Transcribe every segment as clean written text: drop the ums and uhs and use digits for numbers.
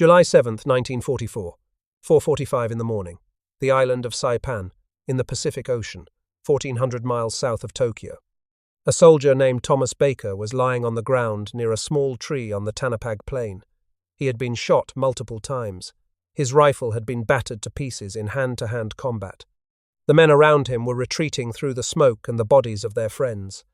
July 7th, 1944, 4:45 in the morning. The island of Saipan, in the Pacific Ocean, 1,400 miles south of Tokyo. A soldier named Thomas Baker was lying on the ground near a small tree on the Tanapag Plain. He had been shot multiple times. His rifle had been battered to pieces in hand-to-hand combat. The men around him were retreating through the smoke and the bodies of their friends.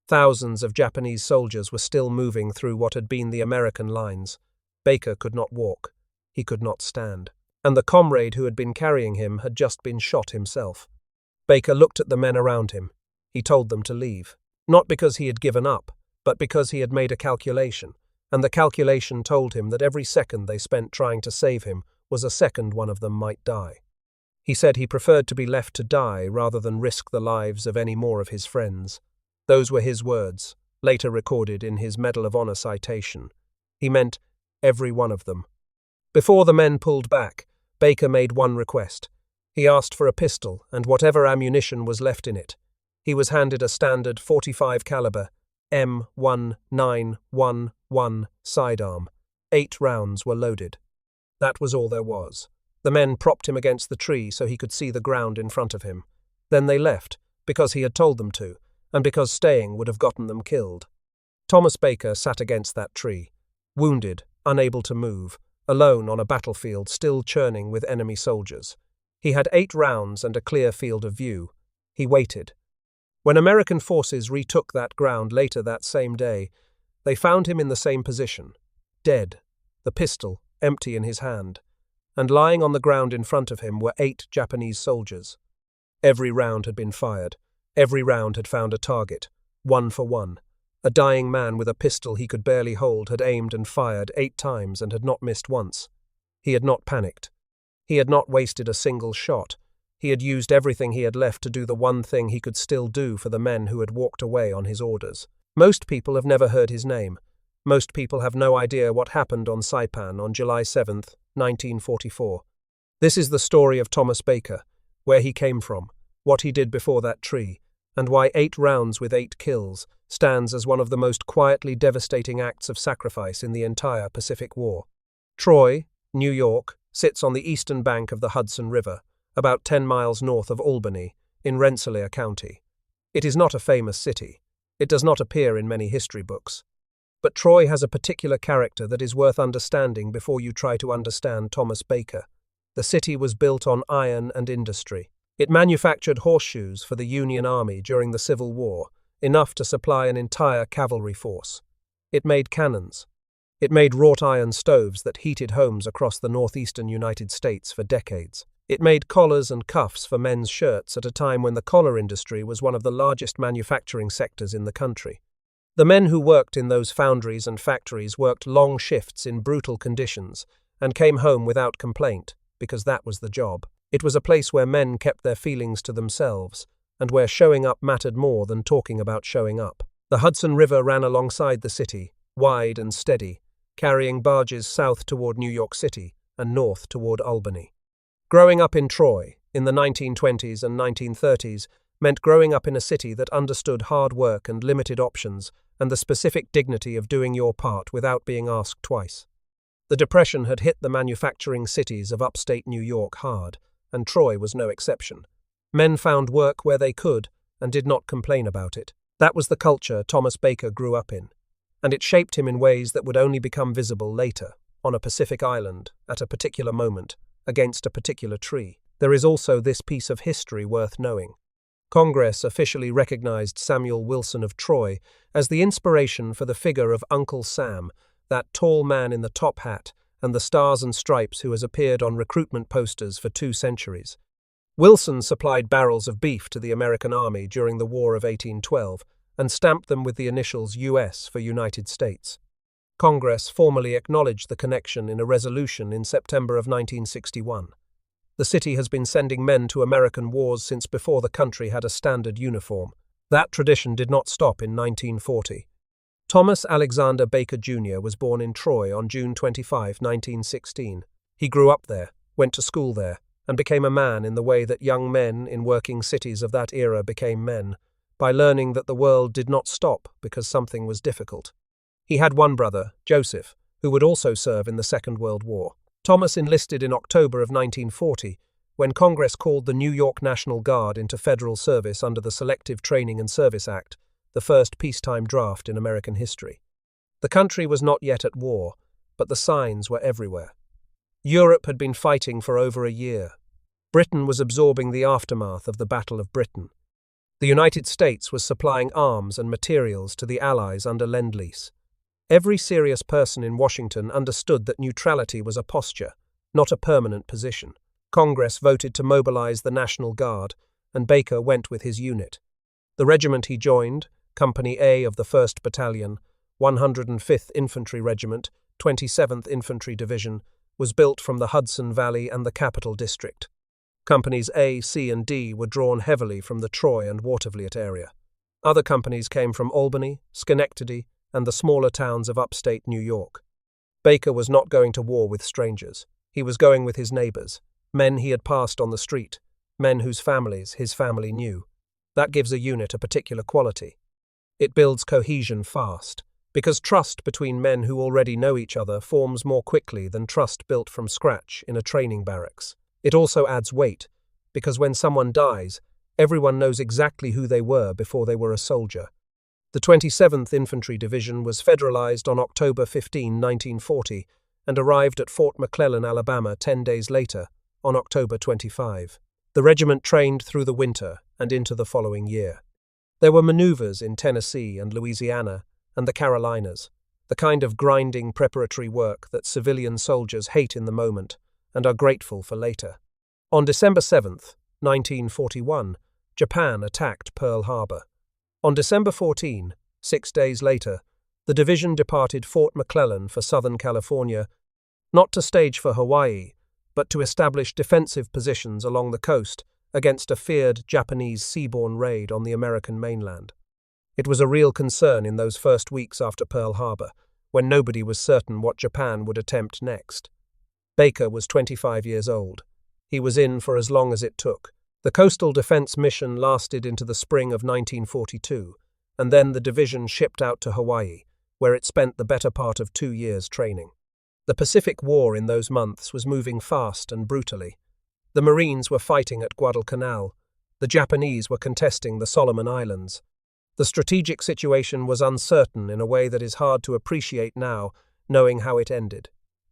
Thousands of Japanese soldiers were still moving through what had been the American lines. Baker could not walk. He could not stand. And the comrade who had been carrying him had just been shot himself. Baker looked at the men around him. He told them to leave. Not because he had given up, but because he had made a calculation, and the calculation told him that every second they spent trying to save him was a second one of them might die. He said he preferred to be left to die rather than risk the lives of any more of his friends. Those were his words, later recorded in his Medal of Honor citation. He meant every one of them. Before the men pulled back, Baker made one request. He asked for a pistol and whatever ammunition was left in it. He was handed a standard .45 caliber M1911 sidearm. 8 rounds were loaded. That was all there was. The men propped him against the tree so he could see the ground in front of him. Then they left, because he had told them to, and because staying would have gotten them killed. Thomas Baker sat against that tree, wounded, unable to move, alone on a battlefield still churning with enemy soldiers. He had 8 rounds and a clear field of view. He waited. When American forces retook that ground later that same day, they found him in the same position, dead, the pistol empty in his hand, and lying on the ground in front of him were 8 Japanese soldiers. Every round had been fired. Every round had found a target, one for one. A dying man with a pistol he could barely hold had aimed and fired 8 times and had not missed once. He had not panicked. He had not wasted a single shot. He had used everything he had left to do the one thing he could still do for the men who had walked away on his orders. Most people have never heard his name. Most people have no idea what happened on Saipan on July 7th, 1944. This is the story of Thomas Baker, where he came from, what he did before that tree, and why 8 rounds with 8 kills stands as one of the most quietly devastating acts of sacrifice in the entire Pacific War. Troy, New York, sits on the eastern bank of the Hudson River, about 10 miles north of Albany, in Rensselaer County. It is not a famous city. It does not appear in many history books. But Troy has a particular character that is worth understanding before you try to understand Thomas Baker. The city was built on iron and industry. It manufactured horseshoes for the Union Army during the Civil War, enough to supply an entire cavalry force. It made cannons. It made wrought iron stoves that heated homes across the northeastern United States for decades. It made collars and cuffs for men's shirts at a time when the collar industry was one of the largest manufacturing sectors in the country. The men who worked in those foundries and factories worked long shifts in brutal conditions and came home without complaint, because that was the job. It was a place where men kept their feelings to themselves, and where showing up mattered more than talking about showing up. The Hudson River ran alongside the city, wide and steady, carrying barges south toward New York City and north toward Albany. Growing up in Troy, in the 1920s and 1930s, meant growing up in a city that understood hard work and limited options and the specific dignity of doing your part without being asked twice. The Depression had hit the manufacturing cities of upstate New York hard, and Troy was no exception. Men found work where they could and did not complain about it. That was the culture Thomas Baker grew up in, and it shaped him in ways that would only become visible later, on a Pacific island, at a particular moment, against a particular tree. There is also this piece of history worth knowing. Congress officially recognized Samuel Wilson of Troy as the inspiration for the figure of Uncle Sam, that tall man in the top hat and the stars and stripes who has appeared on recruitment posters for 2 centuries. Wilson supplied barrels of beef to the American Army during the War of 1812 and stamped them with the initials US for United States. Congress formally acknowledged the connection in a resolution in September of 1961. The city has been sending men to American wars since before the country had a standard uniform. That tradition did not stop in 1940. Thomas Alexander Baker Jr. was born in Troy on June 25, 1916. He grew up there, went to school there, and became a man in the way that young men in working cities of that era became men, by learning that the world did not stop because something was difficult. He had one brother, Joseph, who would also serve in the Second World War. Thomas enlisted in October of 1940, when Congress called the New York National Guard into federal service under the Selective Training and Service Act, the first peacetime draft in American history. The country was not yet at war, but the signs were everywhere. Europe had been fighting for over a year. Britain was absorbing the aftermath of the Battle of Britain. The United States was supplying arms and materials to the Allies under Lend-Lease. Every serious person in Washington understood that neutrality was a posture, not a permanent position. Congress voted to mobilize the National Guard, and Baker went with his unit. The regiment he joined, Company A of the 1st Battalion, 105th Infantry Regiment, 27th Infantry Division, was built from the Hudson Valley and the Capital District. Companies A, C, and D were drawn heavily from the Troy and Watervliet area. Other companies came from Albany, Schenectady, and the smaller towns of upstate New York. Baker was not going to war with strangers. He was going with his neighbors, men he had passed on the street, men whose families his family knew. That gives a unit a particular quality. It builds cohesion fast, because trust between men who already know each other forms more quickly than trust built from scratch in a training barracks. It also adds weight, because when someone dies, everyone knows exactly who they were before they were a soldier. The 27th Infantry Division was federalized on October 15, 1940, and arrived at Fort McClellan, Alabama 10 days later, on October 25. The regiment trained through the winter and into the following year. There were maneuvers in Tennessee and Louisiana and the Carolinas, the kind of grinding preparatory work that civilian soldiers hate in the moment and are grateful for later. On December 7, 1941, Japan attacked Pearl Harbor. On December 14, 6 days later, the division departed Fort McClellan for Southern California, not to stage for Hawaii, but to establish defensive positions along the coast against a feared Japanese seaborne raid on the American mainland. It was a real concern in those first weeks after Pearl Harbor, when nobody was certain what Japan would attempt next. Baker was 25 years old. He was in for as long as it took. The coastal defense mission lasted into the spring of 1942, and then the division shipped out to Hawaii, where it spent the better part of 2 years training. The Pacific War in those months was moving fast and brutally. The Marines were fighting at Guadalcanal. The Japanese were contesting the Solomon Islands. The strategic situation was uncertain in a way that is hard to appreciate now, knowing how it ended.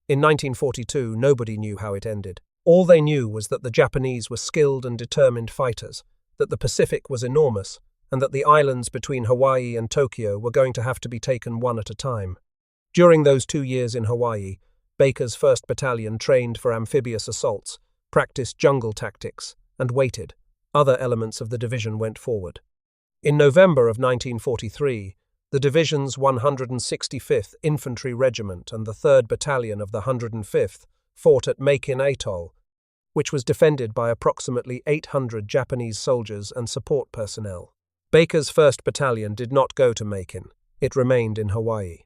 In 1942, nobody knew how it ended. All they knew was that the Japanese were skilled and determined fighters, that the Pacific was enormous, and that the islands between Hawaii and Tokyo were going to have to be taken one at a time. During those 2 years in Hawaii, Baker's 1st Battalion trained for amphibious assaults, practiced jungle tactics, and waited. Other elements of the division went forward. In November of 1943, the division's 165th Infantry Regiment and the 3rd Battalion of the 105th fought at Makin Atoll, which was defended by approximately 800 Japanese soldiers and support personnel. Baker's 1st Battalion did not go to Makin. It remained in Hawaii.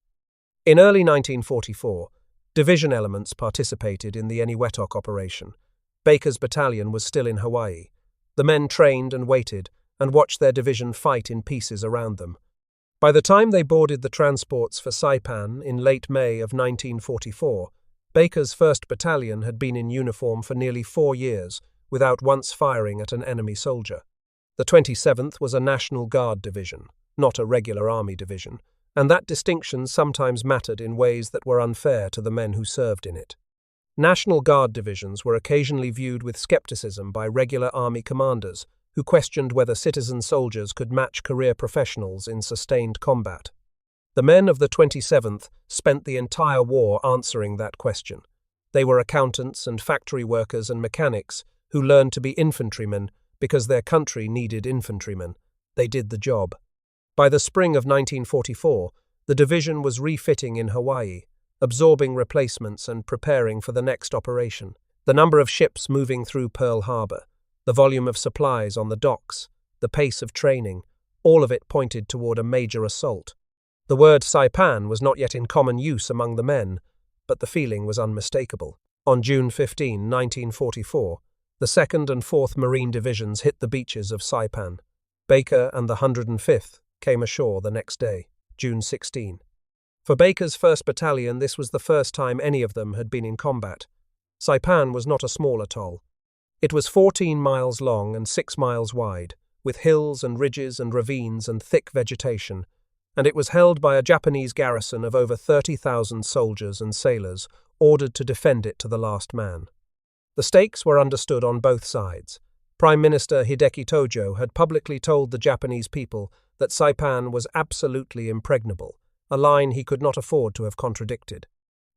In early 1944, division elements participated in the Eniwetok operation. Baker's battalion was still in Hawaii. The men trained and waited and watched their division fight in pieces around them. By the time they boarded the transports for Saipan in late May of 1944, Baker's 1st Battalion had been in uniform for nearly 4 years without once firing at an enemy soldier. The 27th was a National Guard division, not a regular army division, and that distinction sometimes mattered in ways that were unfair to the men who served in it. National Guard divisions were occasionally viewed with skepticism by regular army commanders who questioned whether citizen soldiers could match career professionals in sustained combat. The men of the 27th spent the entire war answering that question. They were accountants and factory workers and mechanics who learned to be infantrymen because their country needed infantrymen. They did the job. By the spring of 1944, the division was refitting in Hawaii, absorbing replacements and preparing for the next operation. The number of ships moving through Pearl Harbor, the volume of supplies on the docks, the pace of training, all of it pointed toward a major assault. The word Saipan was not yet in common use among the men, but the feeling was unmistakable. On June 15, 1944, the 2nd and 4th Marine Divisions hit the beaches of Saipan. Baker and the 105th came ashore the next day, June 16. For Baker's 1st Battalion, this was the first time any of them had been in combat. Saipan was not a small atoll. It was 14 miles long and 6 miles wide, with hills and ridges and ravines and thick vegetation, and it was held by a Japanese garrison of over 30,000 soldiers and sailors, ordered to defend it to the last man. The stakes were understood on both sides. Prime Minister Hideki Tojo had publicly told the Japanese people that Saipan was absolutely impregnable, a line he could not afford to have contradicted.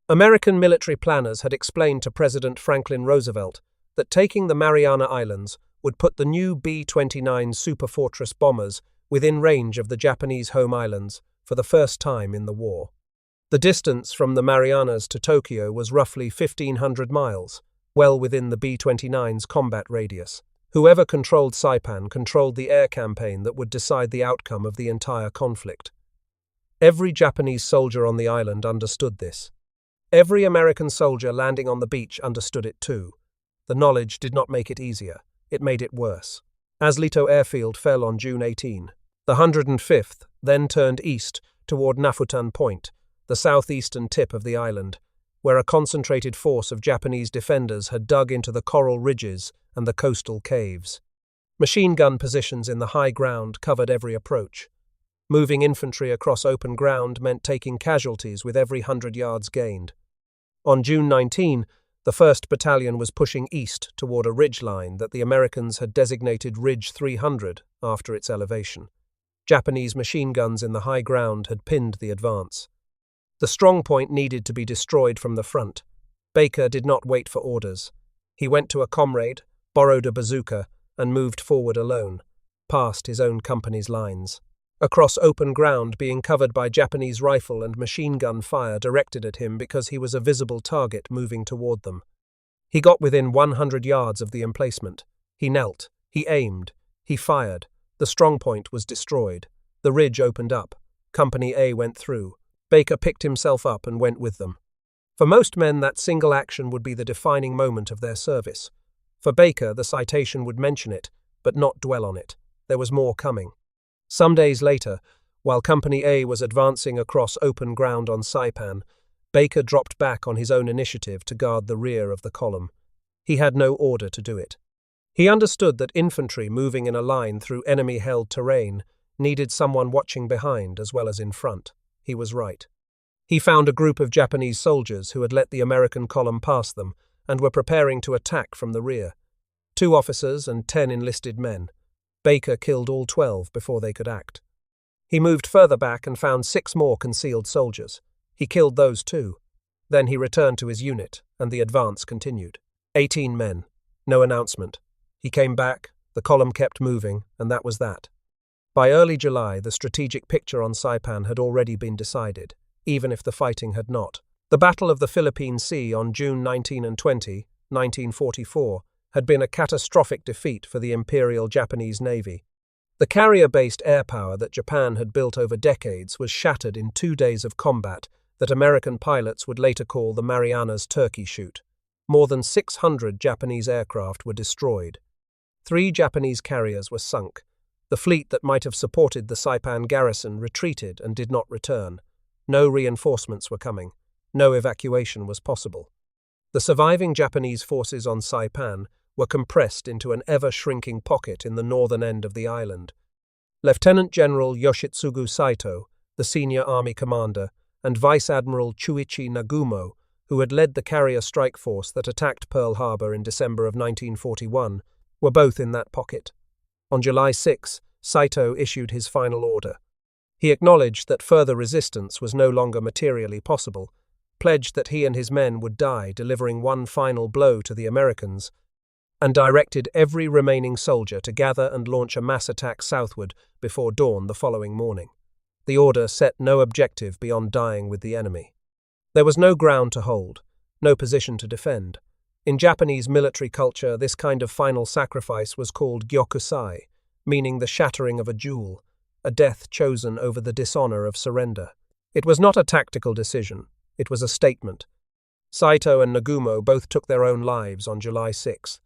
American military planners had explained to President Franklin Roosevelt that taking the Mariana Islands would put the new B-29 Superfortress bombers within range of the Japanese home islands for the first time in the war. The distance from the Marianas to Tokyo was roughly 1,500 miles, well within the B-29's combat radius. Whoever controlled Saipan controlled the air campaign that would decide the outcome of the entire conflict. Every Japanese soldier on the island understood this. Every American soldier landing on the beach understood it too. The knowledge did not make it easier, it made it worse. As Lito Airfield fell on June 18, the 105th then turned east toward Nafutan Point, the southeastern tip of the island, where a concentrated force of Japanese defenders had dug into the coral ridges and the coastal caves. Machine gun positions in the high ground covered every approach. Moving infantry across open ground meant taking casualties with every 100 yards gained. On June 19, the 1st Battalion was pushing east toward a ridge line that the Americans had designated Ridge 300 after its elevation. Japanese machine guns in the high ground had pinned the advance. The strong point needed to be destroyed from the front. Baker did not wait for orders. He went to a comrade, borrowed a bazooka, and moved forward alone, past his own company's lines. Across open ground being covered by Japanese rifle and machine gun fire directed at him because he was a visible target moving toward them. He got within 100 yards of the emplacement. He knelt. He aimed. He fired. The strongpoint was destroyed. The ridge opened up. Company A went through. Baker picked himself up and went with them. For most men, that single action would be the defining moment of their service. For Baker, the citation would mention it, but not dwell on it. There was more coming. Some days later, while Company A was advancing across open ground on Saipan, Baker dropped back on his own initiative to guard the rear of the column. He had no order to do it. He understood that infantry moving in a line through enemy-held terrain needed someone watching behind as well as in front. He was right. He found a group of Japanese soldiers who had let the American column pass them and were preparing to attack from the rear. 2 officers and 10 enlisted men. Baker killed all 12 before they could act. He moved further back and found 6 more concealed soldiers. He killed those too. Then he returned to his unit, and the advance continued. 18 men. No announcement. He came back, the column kept moving, and that was that. By early July, the strategic picture on Saipan had already been decided, even if the fighting had not. The Battle of the Philippine Sea on June 19 and 20, 1944, had been a catastrophic defeat for the Imperial Japanese Navy. The carrier-based air power that Japan had built over decades was shattered in 2 days of combat that American pilots would later call the Marianas Turkey Shoot. More than 600 Japanese aircraft were destroyed. 3 Japanese carriers were sunk. The fleet that might have supported the Saipan garrison retreated and did not return. No reinforcements were coming. No evacuation was possible. The surviving Japanese forces on Saipan were compressed into an ever-shrinking pocket in the northern end of the island. Lieutenant General Yoshitsugu Saito, the senior army commander, and Vice Admiral Chuichi Nagumo, who had led the carrier strike force that attacked Pearl Harbor in December of 1941, were both in that pocket. On July 6, Saito issued his final order. He acknowledged that further resistance was no longer materially possible, pledged that he and his men would die delivering one final blow to the Americans, and directed every remaining soldier to gather and launch a mass attack southward before dawn the following morning. The order set no objective beyond dying with the enemy. There was no ground to hold, no position to defend. In Japanese military culture, this kind of final sacrifice was called gyokusai, meaning the shattering of a jewel, a death chosen over the dishonor of surrender. It was not a tactical decision, it was a statement. Saito and Nagumo both took their own lives on July 6.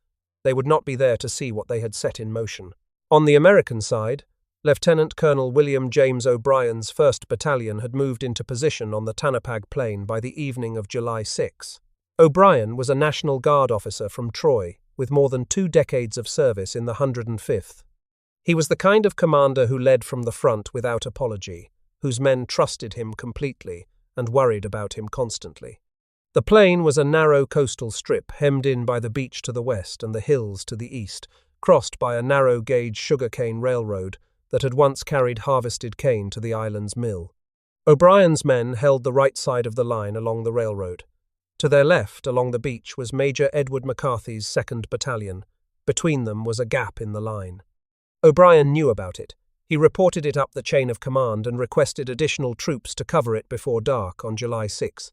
They would not be there to see what they had set in motion. On the American side, Lieutenant Colonel William James O'Brien's 1st Battalion had moved into position on the Tanapag Plain by the evening of July 6. O'Brien was a National Guard officer from Troy, with more than 2 decades of service in the 105th. He was the kind of commander who led from the front without apology, whose men trusted him completely and worried about him constantly. The plain was a narrow coastal strip hemmed in by the beach to the west and the hills to the east, crossed by a narrow-gauge sugarcane railroad that had once carried harvested cane to the island's mill. O'Brien's men held the right side of the line along the railroad. To their left, along the beach, was Major Edward McCarthy's 2nd Battalion. Between them was a gap in the line. O'Brien knew about it. He reported it up the chain of command and requested additional troops to cover it before dark on July 6.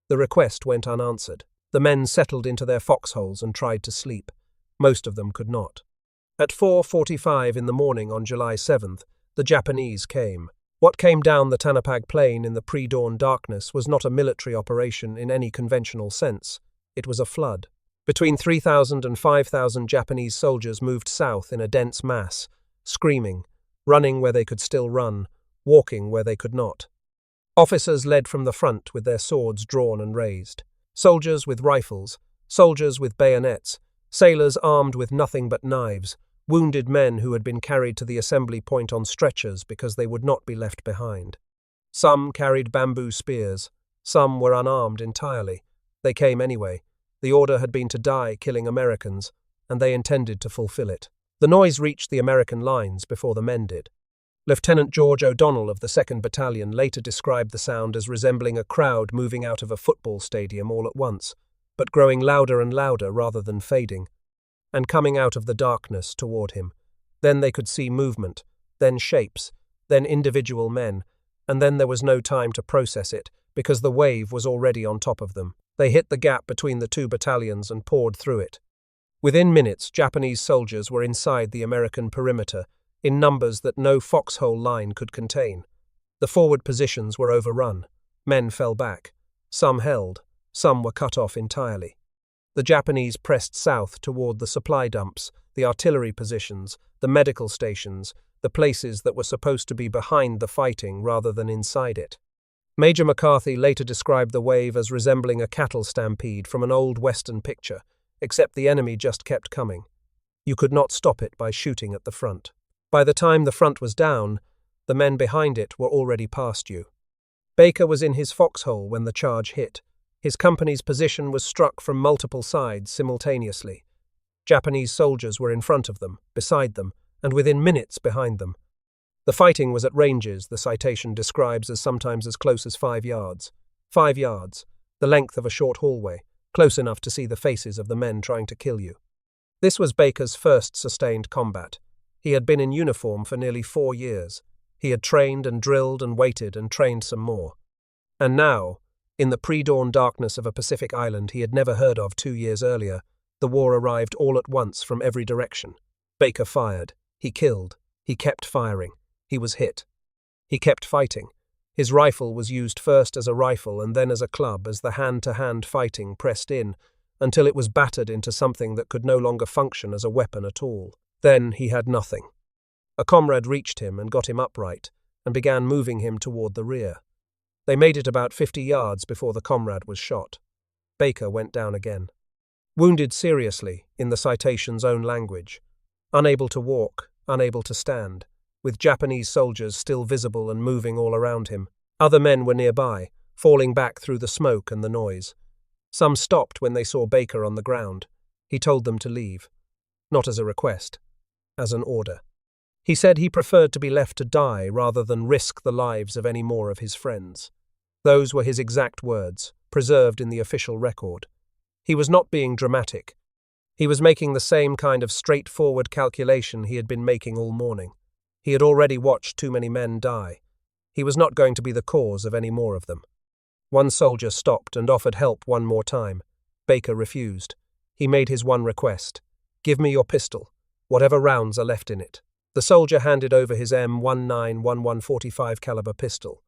The request went unanswered. The men settled into their foxholes and tried to sleep. Most of them could not. At 4:45 in the morning on July 7th, the Japanese came. What came down the Tanapag Plain in the pre-dawn darkness was not a military operation in any conventional sense. It was a flood. Between 3,000 and 5,000 Japanese soldiers moved south in a dense mass, screaming, running where they could still run, walking where they could not. Officers led from the front with their swords drawn and raised. Soldiers with rifles, soldiers with bayonets, sailors armed with nothing but knives, wounded men who had been carried to the assembly point on stretchers because they would not be left behind. Some carried bamboo spears, some were unarmed entirely. They came anyway. The order had been to die killing Americans, and they intended to fulfill it. The noise reached the American lines before the men did. Lieutenant George O'Donnell of the 2nd Battalion later described the sound as resembling a crowd moving out of a football stadium all at once, but growing louder and louder rather than fading, and coming out of the darkness toward him. Then they could see movement, then shapes, then individual men, and then there was no time to process it, because the wave was already on top of them. They hit the gap between the 2 battalions and poured through it. Within minutes, Japanese soldiers were inside the American perimeter, in numbers that no foxhole line could contain. The forward positions were overrun. Men fell back. Some held. Some were cut off entirely. The Japanese pressed south toward the supply dumps, the artillery positions, the medical stations, the places that were supposed to be behind the fighting rather than inside it. Major McCarthy later described the wave as resembling a cattle stampede from an old Western picture, except the enemy just kept coming. You could not stop it by shooting at the front. By the time the front was down, the men behind it were already past you. Baker was in his foxhole when the charge hit. His company's position was struck from multiple sides simultaneously. Japanese soldiers were in front of them, beside them, and within minutes behind them. The fighting was at ranges the citation describes as sometimes as close as 5 yards. 5 yards, the length of a short hallway, close enough to see the faces of the men trying to kill you. This was Baker's first sustained combat. He had been in uniform for nearly 4 years. He had trained and drilled and waited and trained some more. And now, in the pre-dawn darkness of a Pacific island he had never heard of 2 years earlier, the war arrived all at once from every direction. Baker fired. He killed. He kept firing. He was hit. He kept fighting. His rifle was used first as a rifle and then as a club as the hand-to-hand fighting pressed in, until it was battered into something that could no longer function as a weapon at all. Then he had nothing. A comrade reached him and got him upright, and began moving him toward the rear. They made it about 50 yards before the comrade was shot. Baker went down again. Wounded seriously, in the citation's own language. Unable to walk, unable to stand, with Japanese soldiers still visible and moving all around him. Other men were nearby, falling back through the smoke and the noise. Some stopped when they saw Baker on the ground. He told them to leave. Not as a request, as an order. He said he preferred to be left to die rather than risk the lives of any more of his friends. Those were his exact words, preserved in the official record. He was not being dramatic. He was making the same kind of straightforward calculation he had been making all morning. He had already watched too many men die. He was not going to be the cause of any more of them. One soldier stopped and offered help one more time. Baker refused. He made his one request. "Give me your pistol, whatever rounds are left in it." The soldier handed over his M1911 .45 caliber pistol.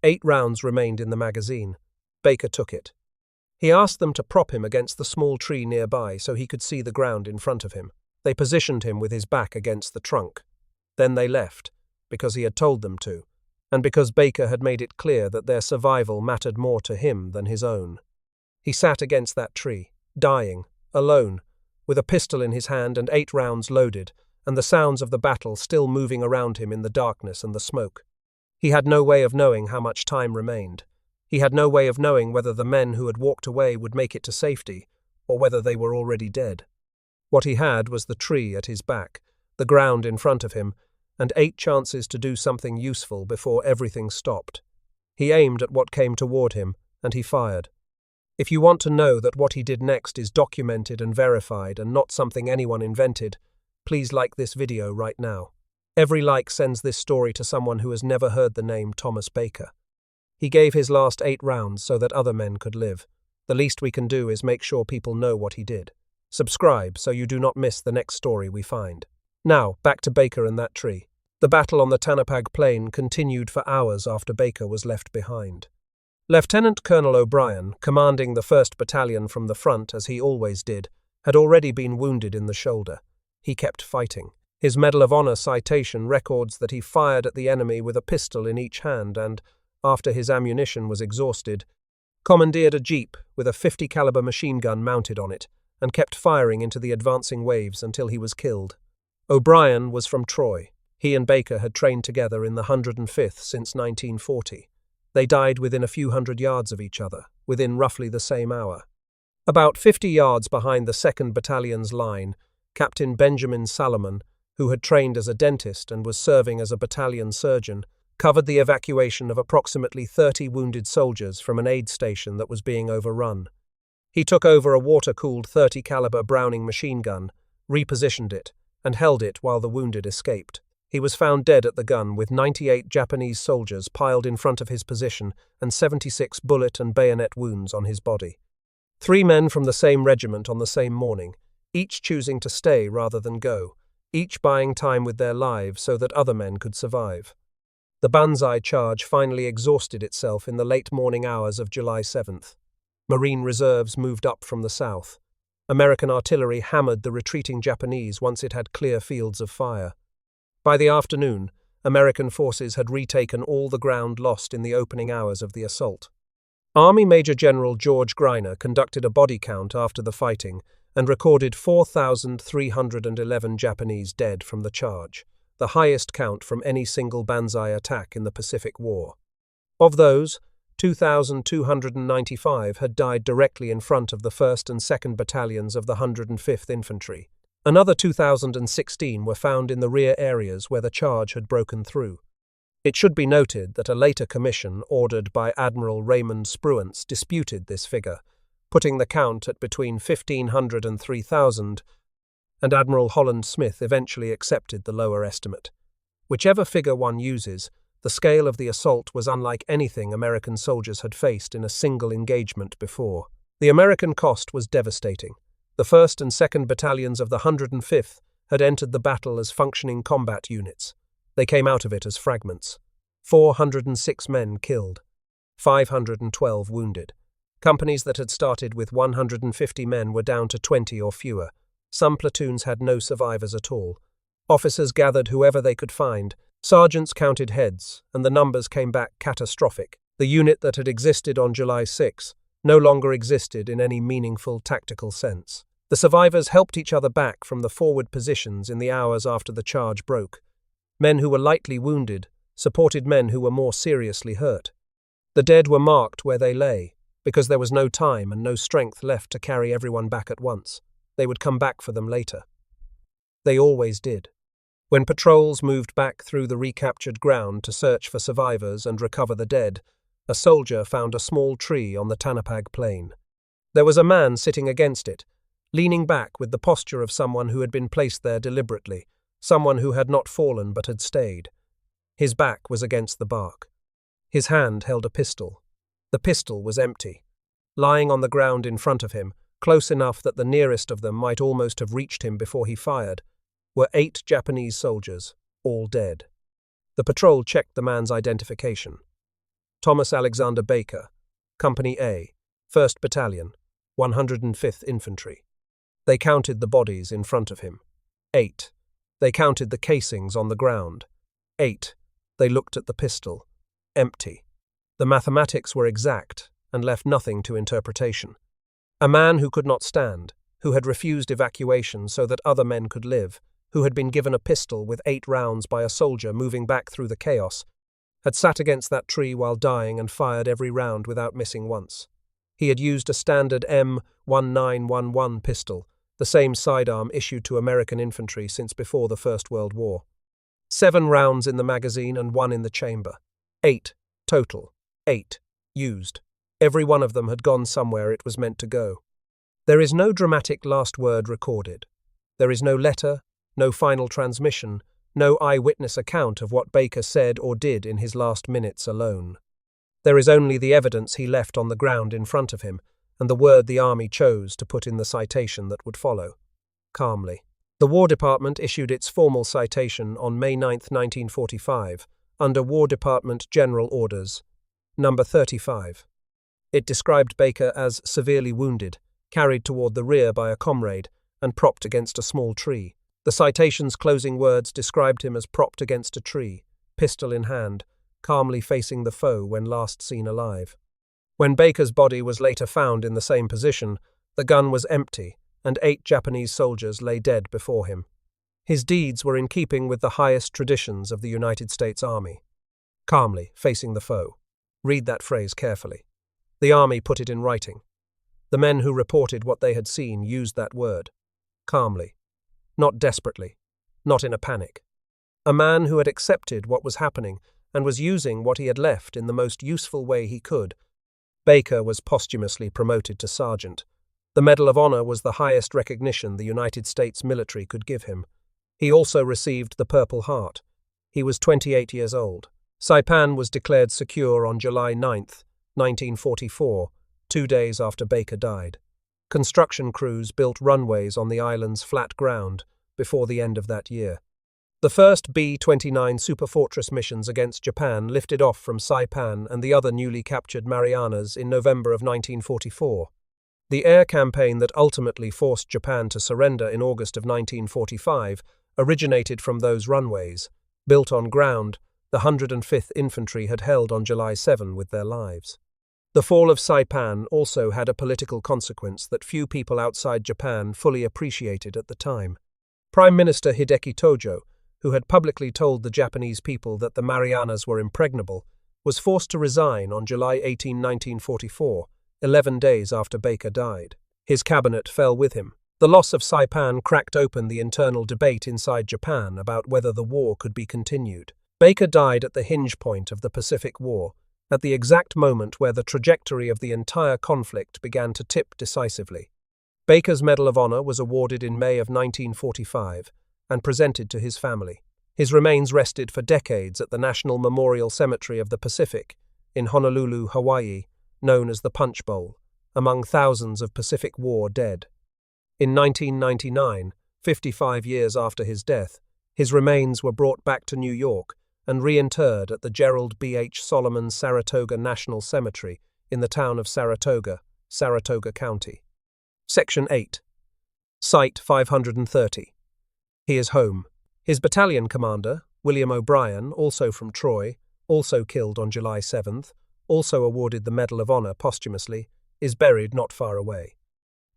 8 rounds remained in the magazine. Baker took it. He asked them to prop him against the small tree nearby so he could see the ground in front of him. They positioned him with his back against the trunk. Then they left, because he had told them to, and because Baker had made it clear that their survival mattered more to him than his own. He sat against that tree, dying, alone, with a pistol in his hand and 8 rounds loaded, and the sounds of the battle still moving around him in the darkness and the smoke. He had no way of knowing how much time remained. He had no way of knowing whether the men who had walked away would make it to safety, or whether they were already dead. What he had was the tree at his back, the ground in front of him, and 8 chances to do something useful before everything stopped. He aimed at what came toward him, and he fired. If you want to know that what he did next is documented and verified and not something anyone invented, please like this video right now. Every like sends this story to someone who has never heard the name Thomas Baker. He gave his last 8 rounds so that other men could live. The least we can do is make sure people know what he did. Subscribe so you do not miss the next story we find. Now, back to Baker and that tree. The battle on the Tanapag Plain continued for hours after Baker was left behind. Lieutenant Colonel O'Brien, commanding the 1st Battalion from the front as he always did, had already been wounded in the shoulder. He kept fighting. His Medal of Honor citation records that he fired at the enemy with a pistol in each hand and, after his ammunition was exhausted, commandeered a jeep with a .50 caliber machine gun mounted on it and kept firing into the advancing waves until he was killed. O'Brien was from Troy. He and Baker had trained together in the 105th since 1940. They died within a few hundred yards of each other, within roughly the same hour. About 50 yards behind the 2nd Battalion's line, Captain Benjamin Salomon, who had trained as a dentist and was serving as a battalion surgeon, covered the evacuation of approximately 30 wounded soldiers from an aid station that was being overrun. He took over a water-cooled .30 caliber Browning machine gun, repositioned it, and held it while the wounded escaped. He was found dead at the gun with 98 Japanese soldiers piled in front of his position and 76 bullet and bayonet wounds on his body. 3 men from the same regiment on the same morning, each choosing to stay rather than go, each buying time with their lives so that other men could survive. The Banzai charge finally exhausted itself in the late morning hours of July 7th. Marine reserves moved up from the south. American artillery hammered the retreating Japanese once it had clear fields of fire. By the afternoon, American forces had retaken all the ground lost in the opening hours of the assault. Army Major General George Greiner conducted a body count after the fighting and recorded 4,311 Japanese dead from the charge, the highest count from any single Banzai attack in the Pacific War. Of those, 2,295 had died directly in front of the 1st and 2nd Battalions of the 105th Infantry. Another 2,016 were found in the rear areas where the charge had broken through. It should be noted that a later commission ordered by Admiral Raymond Spruance disputed this figure, putting the count at between 1,500 and 3,000, and Admiral Holland Smith eventually accepted the lower estimate. Whichever figure one uses, the scale of the assault was unlike anything American soldiers had faced in a single engagement before. The American cost was devastating. The 1st and 2nd Battalions of the 105th had entered the battle as functioning combat units. They came out of it as fragments. 406 men killed, 512 wounded. Companies that had started with 150 men were down to 20 or fewer. Some platoons had no survivors at all. Officers gathered whoever they could find. Sergeants counted heads, and the numbers came back catastrophic. The unit that had existed on July 6 no longer existed in any meaningful tactical sense. The survivors helped each other back from the forward positions in the hours after the charge broke. Men who were lightly wounded supported men who were more seriously hurt. The dead were marked where they lay, because there was no time and no strength left to carry everyone back at once. They would come back for them later. They always did. When patrols moved back through the recaptured ground to search for survivors and recover the dead, a soldier found a small tree on the Tanapag Plain. There was a man sitting against it, leaning back with the posture of someone who had been placed there deliberately, someone who had not fallen but had stayed. His back was against the bark. His hand held a pistol. The pistol was empty. Lying on the ground in front of him, close enough that the nearest of them might almost have reached him before he fired, were 8 Japanese soldiers, all dead. The patrol checked the man's identification. Thomas Alexander Baker, Company A, 1st Battalion, 105th Infantry. They counted the bodies in front of him. 8. They counted the casings on the ground. 8. They looked at the pistol. Empty. The mathematics were exact and left nothing to interpretation. A man who could not stand, who had refused evacuation so that other men could live, who had been given a pistol with 8 rounds by a soldier moving back through the chaos, had sat against that tree while dying and fired every round without missing once. He had used a standard M1911 pistol, the same sidearm issued to American infantry since before the First World War. 7 rounds in the magazine and 1 in the chamber. 8 total. 8 used. Every one of them had gone somewhere it was meant to go. There is no dramatic last word recorded. There is no letter, no final transmission, no eyewitness account of what Baker said or did in his last minutes alone. There is only the evidence he left on the ground in front of him, and the word the Army chose to put in the citation that would follow. Calmly. The War Department issued its formal citation on May 9, 1945, under War Department General Orders, number 35. It described Baker as severely wounded, carried toward the rear by a comrade, and propped against a small tree. The citation's closing words described him as propped against a tree, pistol in hand, calmly facing the foe when last seen alive. When Baker's body was later found in the same position, the gun was empty, and 8 Japanese soldiers lay dead before him. His deeds were in keeping with the highest traditions of the United States Army. Calmly facing the foe. Read that phrase carefully. The Army put it in writing. The men who reported what they had seen used that word. Calmly. Not desperately. Not in a panic. A man who had accepted what was happening and was using what he had left in the most useful way he could. Baker was posthumously promoted to sergeant. The Medal of Honor was the highest recognition the United States military could give him. He also received the Purple Heart. He was 28 years old. Saipan was declared secure on July 9, 1944, 2 days after Baker died. Construction crews built runways on the island's flat ground before the end of that year. The first B-29 Superfortress missions against Japan lifted off from Saipan and the other newly captured Marianas in November of 1944. The air campaign that ultimately forced Japan to surrender in August of 1945 originated from those runways, built on ground the 105th Infantry had held on July 7 with their lives. The fall of Saipan also had a political consequence that few people outside Japan fully appreciated at the time. Prime Minister Hideki Tojo, who had publicly told the Japanese people that the Marianas were impregnable, was forced to resign on July 18, 1944, 11 days after Baker died. His cabinet fell with him. The loss of Saipan cracked open the internal debate inside Japan about whether the war could be continued. Baker died at the hinge point of the Pacific War, at the exact moment where the trajectory of the entire conflict began to tip decisively. Baker's Medal of Honor was awarded in May of 1945 and presented to his family. His remains rested for decades at the National Memorial Cemetery of the Pacific in Honolulu, Hawaii, known as the Punch Bowl, among thousands of Pacific War dead. In 1999, 55 years after his death, his remains were brought back to New York and reinterred at the Gerald B. H. Solomon Saratoga National Cemetery in the town of Saratoga, Saratoga County. Section 8. Site 530. He is home. His battalion commander, William O'Brien, also from Troy, also killed on July 7th, also awarded the Medal of Honor posthumously, is buried not far away.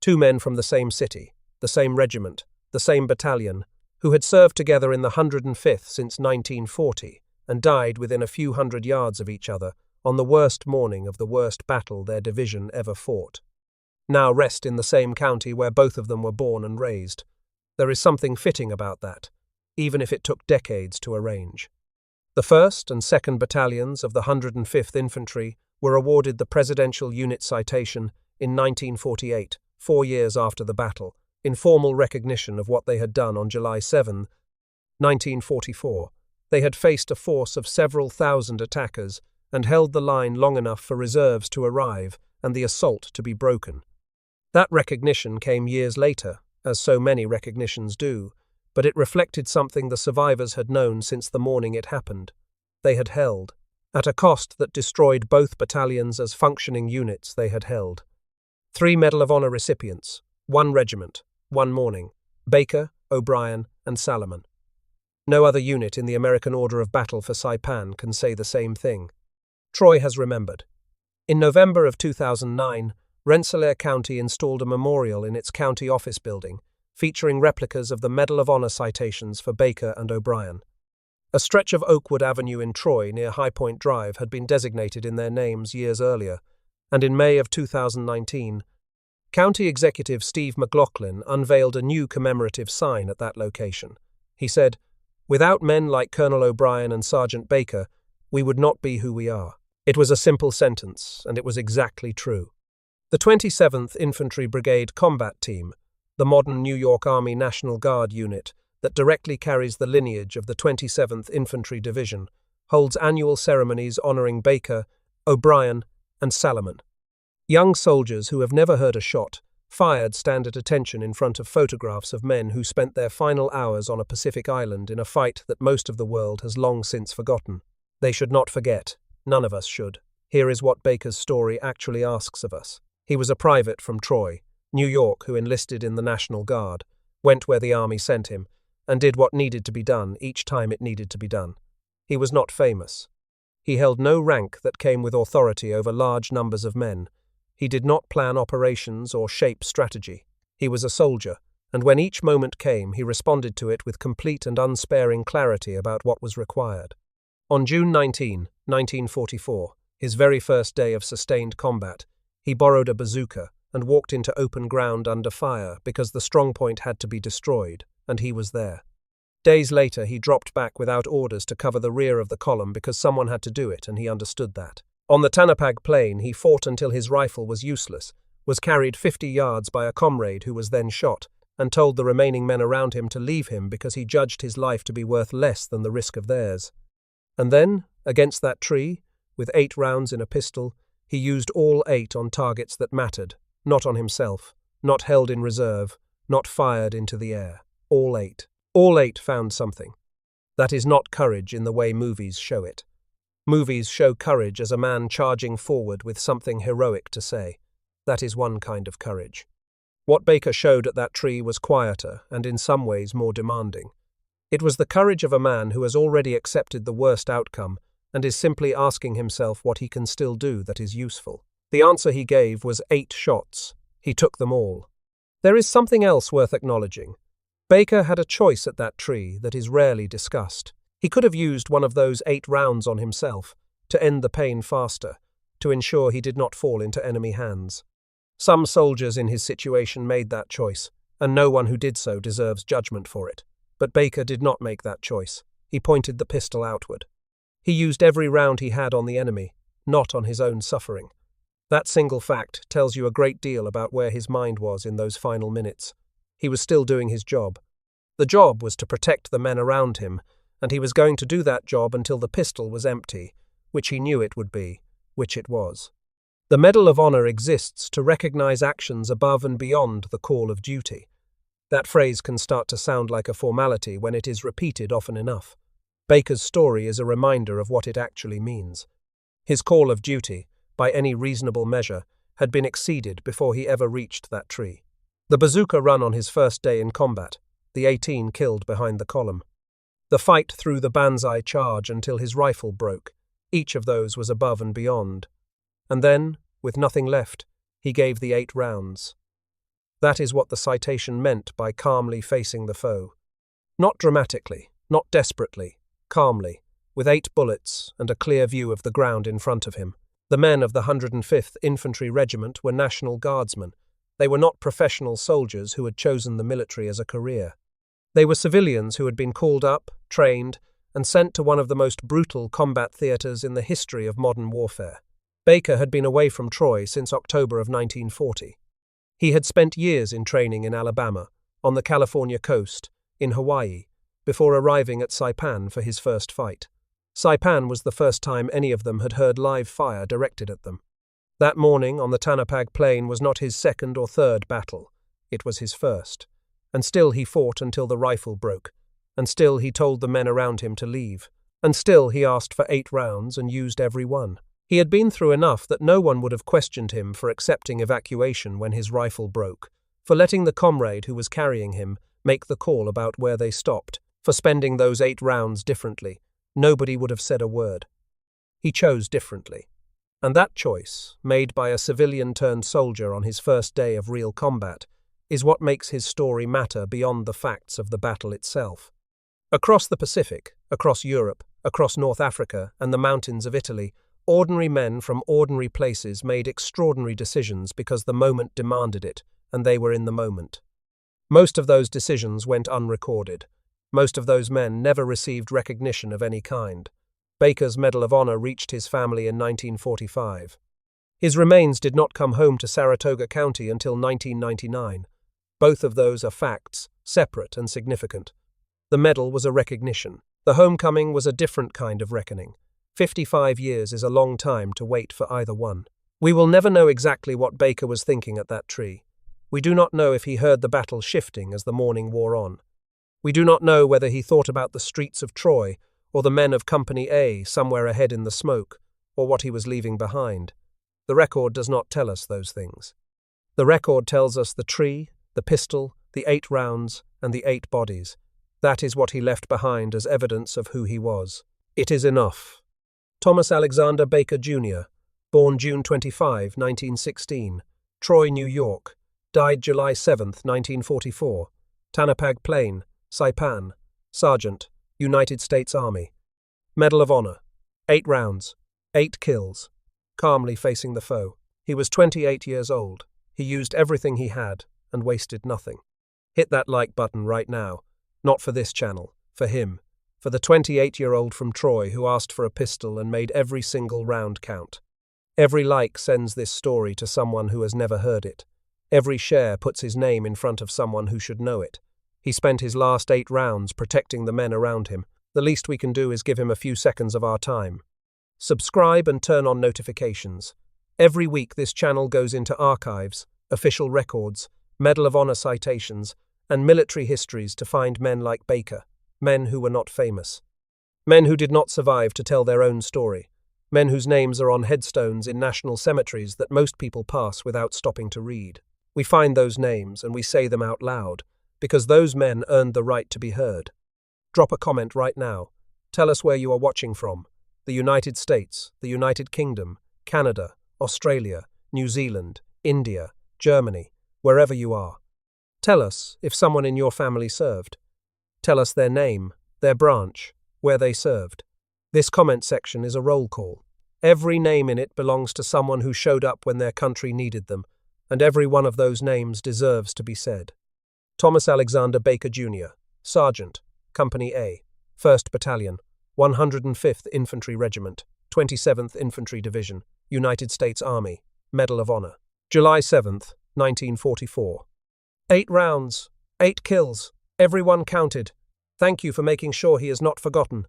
2 men from the same city, the same regiment, the same battalion, who had served together in the 105th since 1940 and died within a few hundred yards of each other on the worst morning of the worst battle their division ever fought. Now rest in the same county where both of them were born and raised. There is something fitting about that, even if it took decades to arrange. The 1st and 2nd Battalions of the 105th Infantry were awarded the Presidential Unit Citation in 1948, 4 years after the battle, in formal recognition of what they had done on July 7, 1944. They had faced a force of several thousand attackers and held the line long enough for reserves to arrive and the assault to be broken. That recognition came years later, as so many recognitions do, but it reflected something the survivors had known since the morning it happened. They had held, at a cost that destroyed both battalions as functioning units they had held. 3 Medal of Honor recipients, 1 regiment, 1 morning, Baker, O'Brien, and Salomon. No other unit in the American order of battle for Saipan can say the same thing. Troy has remembered. In November of 2009, Rensselaer County installed a memorial in its county office building, featuring replicas of the Medal of Honor citations for Baker and O'Brien. A stretch of Oakwood Avenue in Troy near High Point Drive had been designated in their names years earlier, and in May of 2019, County Executive Steve McLaughlin unveiled a new commemorative sign at that location. He said, "Without men like Colonel O'Brien and Sergeant Baker, we would not be who we are." It was a simple sentence, and it was exactly true. The 27th Infantry Brigade Combat Team, the modern New York Army National Guard unit that directly carries the lineage of the 27th Infantry Division, holds annual ceremonies honoring Baker, O'Brien, and Salomon. Young soldiers who have never heard a shot fired stand at attention in front of photographs of men who spent their final hours on a Pacific island in a fight that most of the world has long since forgotten. They should not forget. None of us should. Here is what Baker's story actually asks of us. He was a private from Troy, New York, who enlisted in the National Guard, went where the army sent him, and did what needed to be done each time it needed to be done. He was not famous. He held no rank that came with authority over large numbers of men. He did not plan operations or shape strategy. He was a soldier, and when each moment came, he responded to it with complete and unsparing clarity about what was required. On June 19, 1944, his very first day of sustained combat, he borrowed a bazooka and walked into open ground under fire because the strongpoint had to be destroyed, and he was there. Days later, he dropped back without orders to cover the rear of the column because someone had to do it, and he understood that. On the Tanapag Plain, he fought until his rifle was useless, was carried 50 yards by a comrade who was then shot, and told the remaining men around him to leave him because he judged his life to be worth less than the risk of theirs. And then, against that tree, with 8 rounds in a pistol, he used all 8 on targets that mattered, not on himself, not held in reserve, not fired into the air. All 8. All 8 found something. That is not courage in the way movies show it. Movies show courage as a man charging forward with something heroic to say. That is one kind of courage. What Baker showed at that tree was quieter and in some ways more demanding. It was the courage of a man who has already accepted the worst outcome and is simply asking himself what he can still do that is useful. The answer he gave was 8 shots. He took them all. There is something else worth acknowledging. Baker had a choice at that tree that is rarely discussed. He could have used one of those 8 rounds on himself, to end the pain faster, to ensure he did not fall into enemy hands. Some soldiers in his situation made that choice, and no one who did so deserves judgment for it. But Baker did not make that choice. He pointed the pistol outward. He used every round he had on the enemy, not on his own suffering. That single fact tells you a great deal about where his mind was in those final minutes. He was still doing his job. The job was to protect the men around him, and he was going to do that job until the pistol was empty, which he knew it would be, which it was. The Medal of Honor exists to recognize actions above and beyond the call of duty. That phrase can start to sound like a formality when it is repeated often enough. Baker's story is a reminder of what it actually means. His call of duty, by any reasonable measure, had been exceeded before he ever reached that tree. The bazooka run on his first day in combat, the 18 killed behind the column. The fight through the banzai charge until his rifle broke. Each of those was above and beyond. And then, with nothing left, he gave the 8 rounds. That is what the citation meant by calmly facing the foe. Not dramatically, not desperately, calmly, with 8 bullets and a clear view of the ground in front of him. The men of the 105th Infantry Regiment were National Guardsmen. They were not professional soldiers who had chosen the military as a career. They were civilians who had been called up, trained, and sent to one of the most brutal combat theaters in the history of modern warfare. Baker had been away from Troy since October of 1940. He had spent years in training in Alabama, on the California coast, in Hawaii, before arriving at Saipan for his first fight. Saipan was the first time any of them had heard live fire directed at them. That morning on the Tanapag Plain was not his second or third battle. It was his first. And still he fought until the rifle broke. And still he told the men around him to leave. And still he asked for 8 rounds and used every one. He had been through enough that no one would have questioned him for accepting evacuation when his rifle broke, for letting the comrade who was carrying him make the call about where they stopped, for spending those 8 rounds differently, nobody would have said a word. He chose differently. And that choice, made by a civilian-turned-soldier on his first day of real combat, is what makes his story matter beyond the facts of the battle itself. Across the Pacific, across Europe, across North Africa and the mountains of Italy, ordinary men from ordinary places made extraordinary decisions because the moment demanded it, and they were in the moment. Most of those decisions went unrecorded. Most of those men never received recognition of any kind. Baker's Medal of Honor reached his family in 1945. His remains did not come home to Saratoga County until 1999. Both of those are facts, separate and significant. The medal was a recognition. The homecoming was a different kind of reckoning. 55 years is a long time to wait for either one. We will never know exactly what Baker was thinking at that tree. We do not know if he heard the battle shifting as the morning wore on. We do not know whether he thought about the streets of Troy or the men of Company A somewhere ahead in the smoke, or what he was leaving behind. The record does not tell us those things. The record tells us the tree, the pistol, the 8 rounds, and the 8 bodies. That is what he left behind as evidence of who he was. It is enough. Thomas Alexander Baker, Jr., born June 25, 1916, Troy, New York, died July 7, 1944, Tanapag Plain, Saipan, Sergeant, United States Army. Medal of Honor, 8 rounds, 8 kills, calmly facing the foe. He was 28 years old. He used everything he had and wasted nothing. Hit that like button right now. Not for this channel, for him, for the 28-year-old from Troy who asked for a pistol and made every single round count. Every like sends this story to someone who has never heard it. Every share puts his name in front of someone who should know it. He spent his last 8 rounds protecting the men around him. The least we can do is give him a few seconds of our time. Subscribe and turn on notifications. Every week this channel goes into archives, official records, Medal of Honor citations, and military histories to find men like Baker, men who were not famous, men who did not survive to tell their own story, men whose names are on headstones in national cemeteries that most people pass without stopping to read. We find those names and we say them out loud, because those men earned the right to be heard. Drop a comment right now. Tell us where you are watching from. The United States, the United Kingdom, Canada, Australia, New Zealand, India, Germany, wherever you are. Tell us if someone in your family served. Tell us their name, their branch, where they served. This comment section is a roll call. Every name in it belongs to someone who showed up when their country needed them, and every one of those names deserves to be said. Thomas Alexander Baker, Jr., Sergeant, Company A, 1st Battalion, 105th Infantry Regiment, 27th Infantry Division, United States Army, Medal of Honor. July 7th, 1944. 8 rounds, 8 kills, everyone counted. Thank you for making sure he is not forgotten.